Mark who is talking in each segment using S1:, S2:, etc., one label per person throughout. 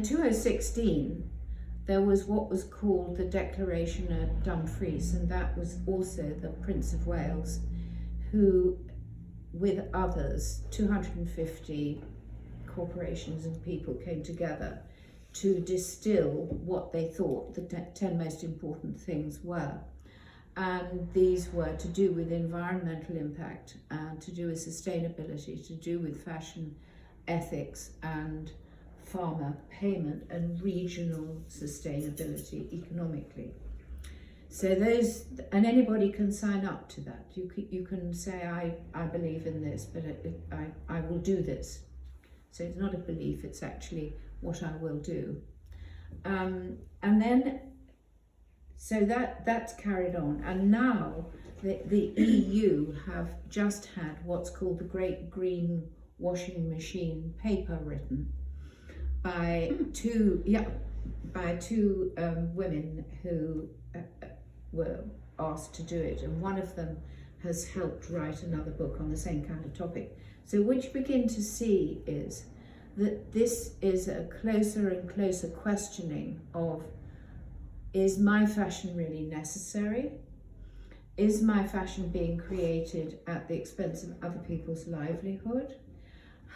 S1: in 2016, there was what was called the Declaration at Dumfries, and that was also the Prince of Wales, who, with others, 250 corporations and people came together to distill what they thought the 10 most important things were. And these were to do with environmental impact, to do with sustainability, to do with fashion ethics and farmer payment and regional sustainability economically. So those, and anybody can sign up to that. You can say, I believe in this, but I will do this. So it's not a belief, it's actually what I will do. And then, so that's carried on. And now the EU have just had what's called the Great Green Washing Machine paper written by two women who were asked to do it, and one of them has helped write another book on the same kind of topic. So what you begin to see is that this is a closer and closer questioning of, is my fashion really necessary? Is my fashion being created at the expense of other people's livelihood?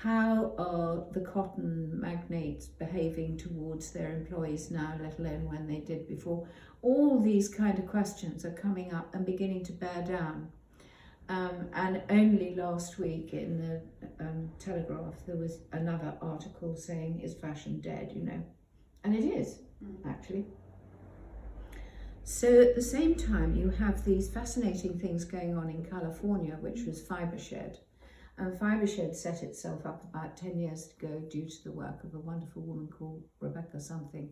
S1: How are the cotton magnates behaving towards their employees now, let alone when they did before? All these kind of questions are coming up and beginning to bear down. And only last week in the Telegraph, there was another article saying, is fashion dead, you know? And it is, actually. So at the same time, you have these fascinating things going on in California, which was Fiber Shed. And Fiber Shed set itself up about 10 years ago due to the work of a wonderful woman called Rebecca something.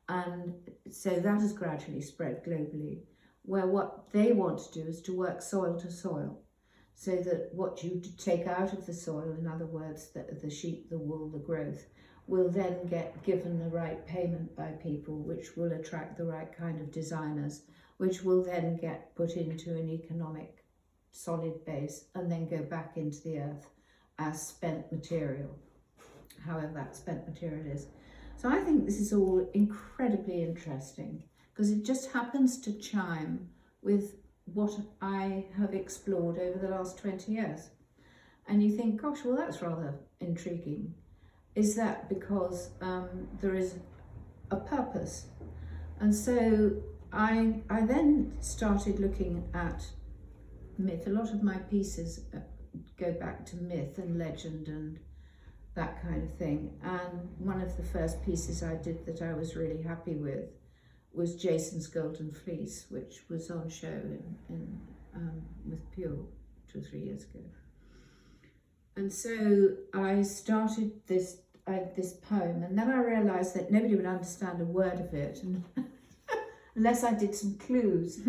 S1: And so that has gradually spread globally, where what they want to do is to work soil to soil, so that what you take out of the soil, in other words, the sheep, the wool, the growth, will then get given the right payment by people, which will attract the right kind of designers, which will then get put into an economic solid base and then go back into the earth as spent material, however that spent material is. So I think this is all incredibly interesting, because it just happens to chime with what I have explored over the last 20 years. And you think, gosh, well, that's rather intriguing. Is that because there is a purpose? And so I then started looking at myth. A lot of my pieces go back to myth and legend and that kind of thing. And one of the first pieces I did that I was really happy with was Jason's Golden Fleece, which was on show with Pure 2 or 3 years ago. And so I started this poem, and then I realised that nobody would understand a word of it unless I did some clues.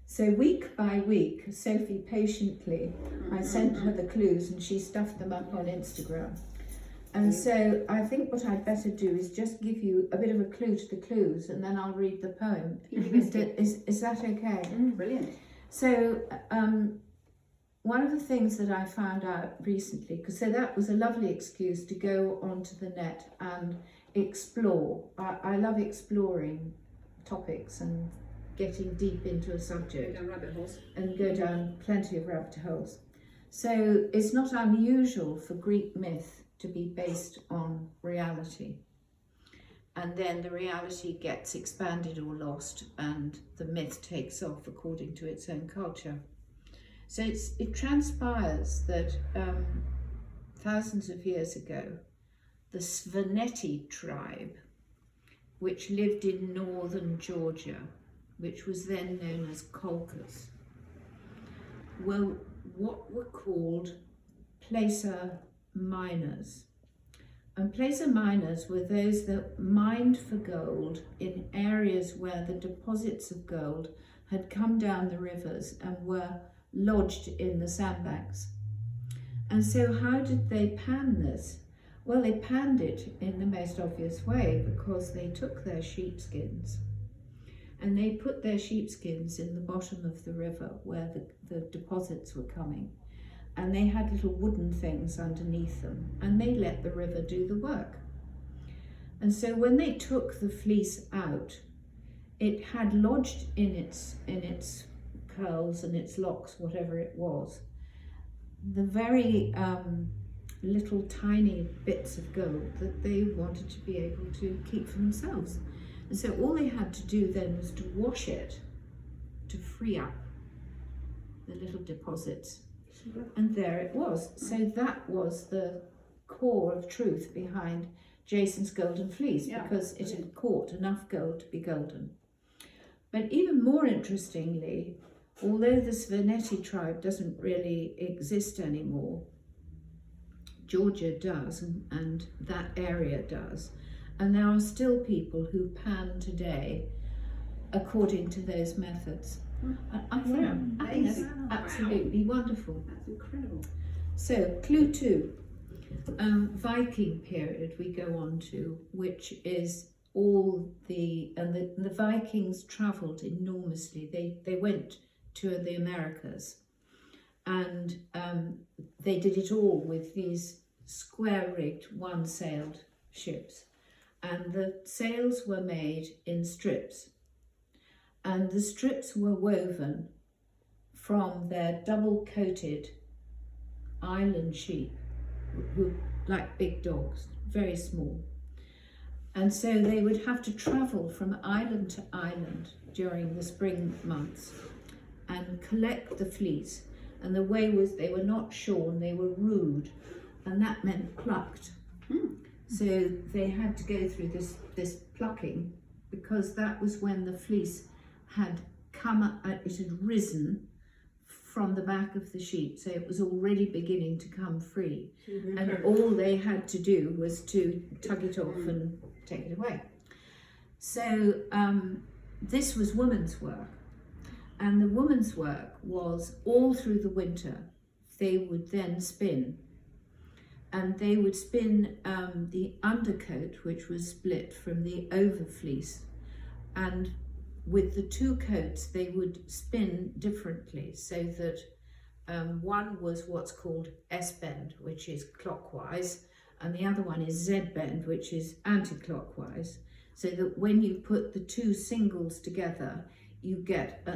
S1: So week by week, Sophie patiently, I sent her the clues and she stuffed them up on Instagram. And so I think what I'd better do is just give you a bit of a clue to the clues, and then I'll read the poem. Is that okay?
S2: Brilliant.
S1: So one of the things that I found out recently, because so that was a lovely excuse to go onto the net and explore. I love exploring topics and getting deep into a subject.
S2: Go down rabbit holes.
S1: And go down plenty of rabbit holes. So it's not unusual for Greek myth to be based on reality. And then the reality gets expanded or lost, and the myth takes off according to its own culture. So it transpires that thousands of years ago, the Svaneti tribe, which lived in northern Georgia, which was then known as Colchis, were what were called placer miners. And placer miners were those that mined for gold in areas where the deposits of gold had come down the rivers and were lodged in the sandbanks. And so how did they pan this? Well, they panned it in the most obvious way, because they took their sheepskins and they put their sheepskins in the bottom of the river where the deposits were coming, and they had little wooden things underneath them, and they let the river do the work. And so when they took the fleece out, it had lodged in its curls and its locks, whatever it was, the very little tiny bits of gold that they wanted to be able to keep for themselves. And so all they had to do then was to wash it to free up the little deposits. And there it was. So that was the core of truth behind Jason's golden fleece, because it had caught enough gold to be golden. But even more interestingly, although the Svaneti tribe doesn't really exist anymore, Georgia does, and that area does. And there are still people who pan today according to those methods. I think that's absolutely wonderful.
S2: That's incredible.
S1: So, clue 2, Viking period we go on to, which is all the Vikings travelled enormously. They went to the Americas, and they did it all with these square-rigged, one-sailed ships, and the sails were made in strips, and the strips were woven from their double-coated island sheep, who like big dogs, very small. And so they would have to travel from island to island during the spring months and collect the fleece. And the way was they were not shorn, they were rude, and that meant plucked. So they had to go through this plucking, because that was when the fleece had come up, it had risen from the back of the sheep, so it was already beginning to come free. And all they had to do was to tug it off and take it away. So this was women's work. And the women's work was all through the winter. They would then spin. And they would spin the undercoat, which was split from the overfleece. And with the two coats, they would spin differently, so that one was what's called S-bend, which is clockwise, and the other one is Z-bend, which is anti-clockwise, so that when you put the two singles together, you get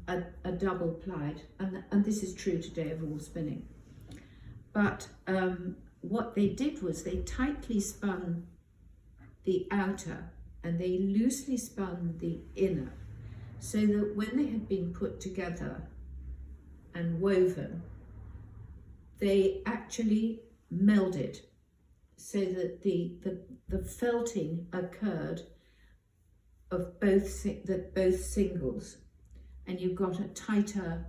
S1: a double plied, and this is true today of all spinning. But what they did was they tightly spun the outer and they loosely spun the inner, so that when they had been put together and woven, they actually melded, so that the felting occurred of both singles, and you got a tighter,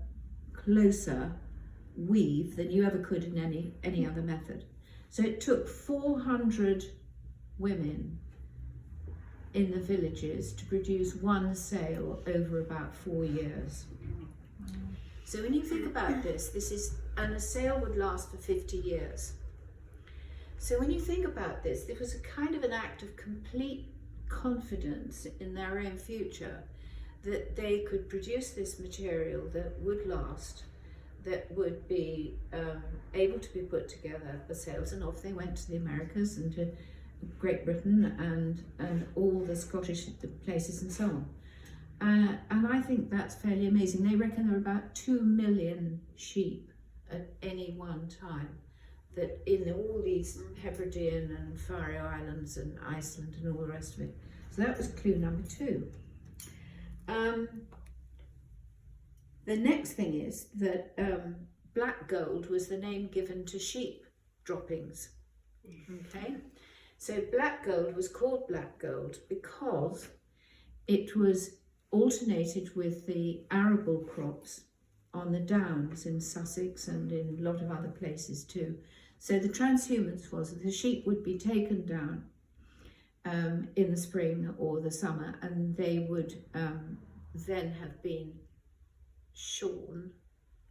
S1: closer weave than you ever could in any other method. So it took 400 women in the villages to produce one sail over about 4 years. So when you think about this and a sail would last for 50 years. So when you think about this, it was a kind of an act of complete confidence in their own future, that they could produce this material that would last, that would be able to be put together for sails, and off they went to the Americas and to Great Britain and all the Scottish places and so on. And I think that's fairly amazing. They reckon there are about 2 million sheep at any one time, that in all these Hebridean and Faroe Islands and Iceland and all the rest of it. So that was clue number 2. The next thing is that black gold was the name given to sheep droppings. Okay, so black gold was called black gold because it was alternated with the arable crops on the downs in Sussex and in a lot of other places too. So the transhumance was that the sheep would be taken down in the spring or the summer, and they would then have been shorn.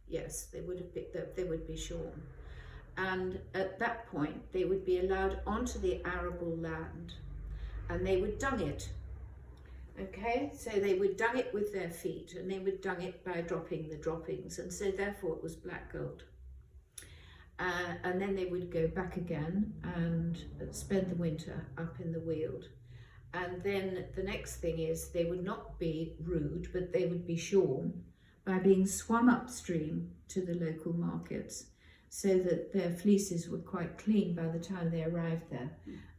S1: Yes, they would be shorn, and at that point they would be allowed onto the arable land, and they would dung it. Okay, so they would dung it with their feet, and they would dung it by dropping the droppings, and so therefore it was black gold. And then they would go back again and spend the winter up in the weald. And then the next thing is they would not be rude, but they would be shorn by being swum upstream to the local markets, so that their fleeces were quite clean by the time they arrived there.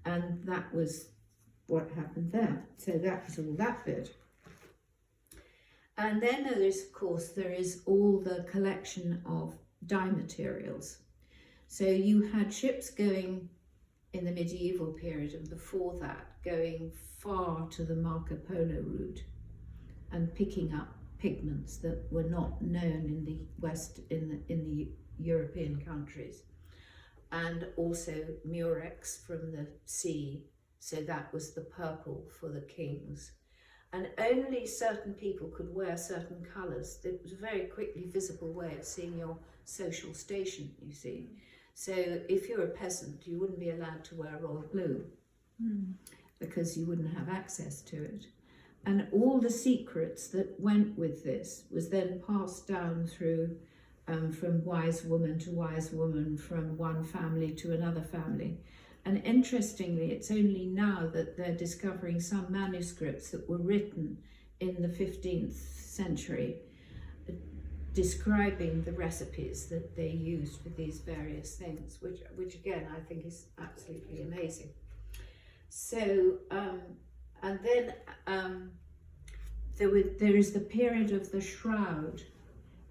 S1: And that was what happened there. So that was all that bit. And then there is, of course, there is all the collection of dye materials. So you had ships going in the medieval period, and before that going far to the Marco Polo route and picking up pigments that were not known in the West, in the European countries, and also murex from the sea. So that was the purple for the kings. And only certain people could wear certain colours. It was a very quickly visible way of seeing your social station, you see. So if you're a peasant, you wouldn't be allowed to wear royal blue because you wouldn't have access to it. And all the secrets that went with this was then passed down through from wise woman to wise woman, from one family to another family. And interestingly, it's only now that they're discovering some manuscripts that were written in the 15th century describing the recipes that they used for these various things, which again I think is absolutely amazing. So, and then there is the period of the shroud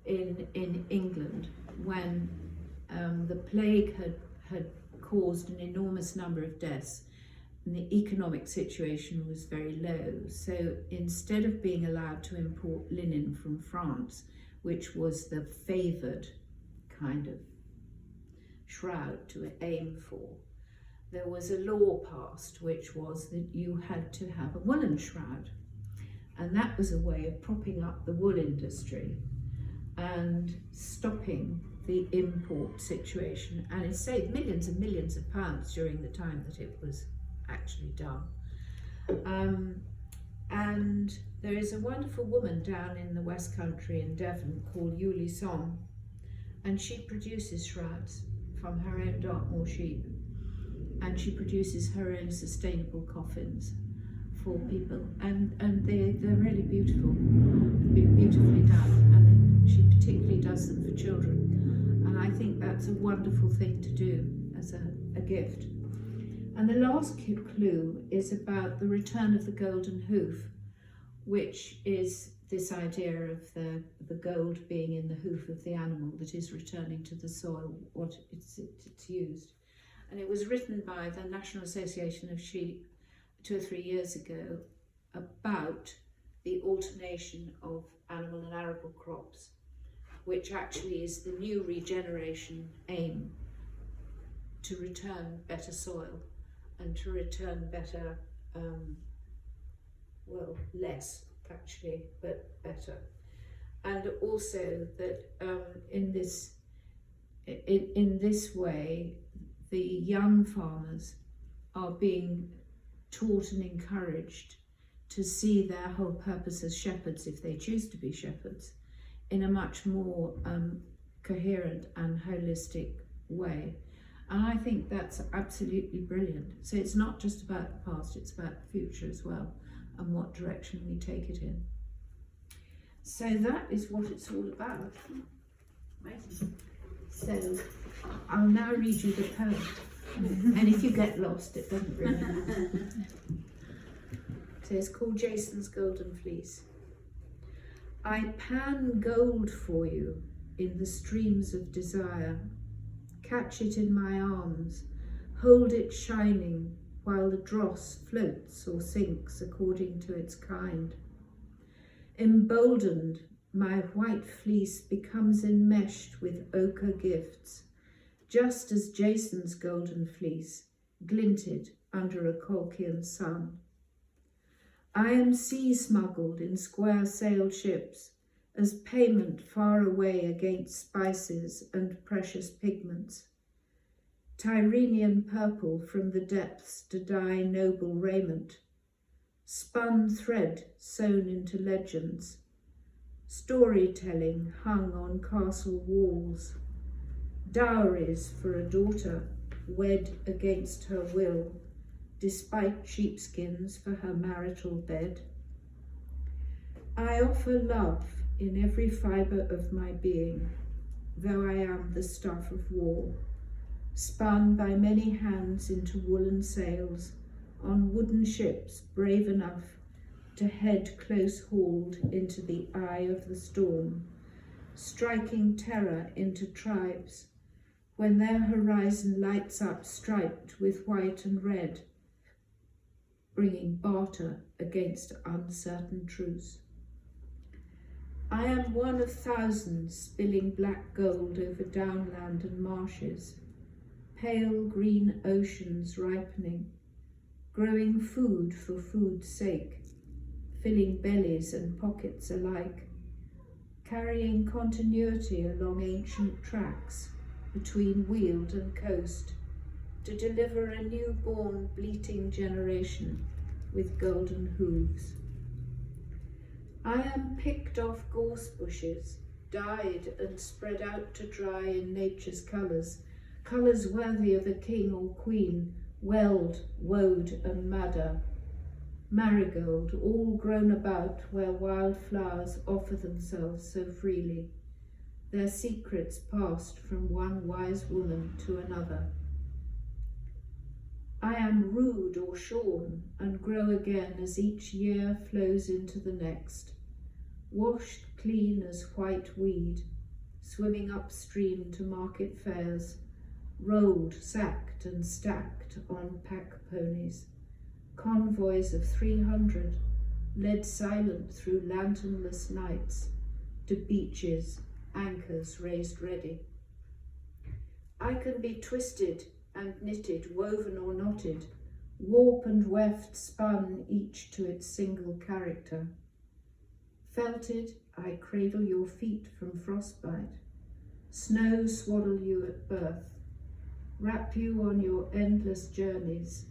S1: in England, when the plague had caused an enormous number of deaths and the economic situation was very low. So instead of being allowed to import linen from France, which was the favoured kind of shroud to aim for, there was a law passed which was that you had to have a woolen shroud, and that was a way of propping up the wool industry and stopping the import situation, and it saved millions and millions of pounds during the time that it was actually done. And there is a wonderful woman down in the West Country in Devon called Yuli Son, and she produces shrouds from her own Dartmoor sheep, and she produces her own sustainable coffins for people, and they're really beautiful, beautifully done, and she particularly does them for children. And I think that's a wonderful thing to do as a gift. And the last clue is about the return of the golden hoof, which is this idea of the gold being in the hoof of the animal that is returning to the soil, what it's used. And it was written by the National Association of Sheep 2 or 3 years ago about the alternation of animal and arable crops, which actually is the new regeneration aim, to return better soil and to return better, well, less actually, but better. And also that in this way, the young farmers are being taught and encouraged to see their whole purpose as shepherds, if they choose to be shepherds, in a much more coherent and holistic way. And I think that's absolutely brilliant. So it's not just about the past, it's about the future as well, and what direction we take it in. So that is what it's all about. Amazing. So I'll now read you the poem. And if you get lost, it doesn't really matter. So it's called Jason's Golden Fleece. I pan gold for you in the streams of desire. Catch it in my arms, hold it shining while the dross floats or sinks according to its kind. Emboldened, my white fleece becomes enmeshed with ochre gifts, just as Jason's golden fleece glinted under a Colchian sun. I am sea smuggled in square-sailed ships as payment far away against spices and precious pigments. Tyrrhenian purple from the depths to dye noble raiment, spun thread sewn into legends, storytelling hung on castle walls, dowries for a daughter wed against her will, despite sheepskins for her marital bed. I offer love in every fibre of my being, though I am the stuff of war, spun by many hands into woolen sails, on wooden ships brave enough to head close-hauled into the eye of the storm, striking terror into tribes when their horizon lights up striped with white and red, bringing barter against uncertain truce. I am one of thousands spilling black gold over downland and marshes, pale green oceans ripening, growing food for food's sake, filling bellies and pockets alike, carrying continuity along ancient tracks between weald and coast, to deliver a newborn bleating generation with golden hooves. I am picked off gorse bushes, dyed and spread out to dry in nature's colours, colours worthy of a king or queen, weld, woad and madder. Marigold, all grown about where wild flowers offer themselves so freely, their secrets passed from one wise woman to another. I am rude or shorn and grow again as each year flows into the next, washed clean as white weed, swimming upstream to market fairs, rolled, sacked and stacked on pack ponies, convoys of 300, led silent through lanternless nights to beaches, anchors raised ready. I can be twisted and knitted, woven or knotted, warp and weft spun each to its single character. Felted, I cradle your feet from frostbite, snow swaddle you at birth, wrap you on your endless journeys,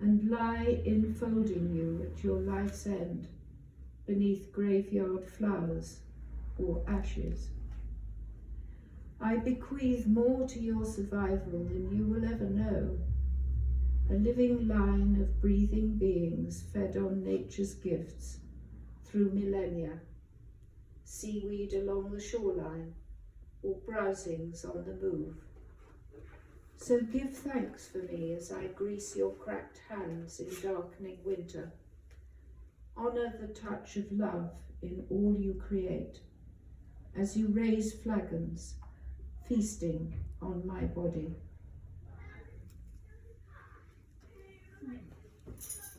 S1: and lie enfolding you at your life's end, beneath graveyard flowers or ashes. I bequeath more to your survival than you will ever know, a living line of breathing beings fed on nature's gifts through millennia, seaweed along the shoreline or browsings on the move. So give thanks for me as I grease your cracked hands in darkening winter. Honour the touch of love in all you create, as you raise flagons, feasting on my body.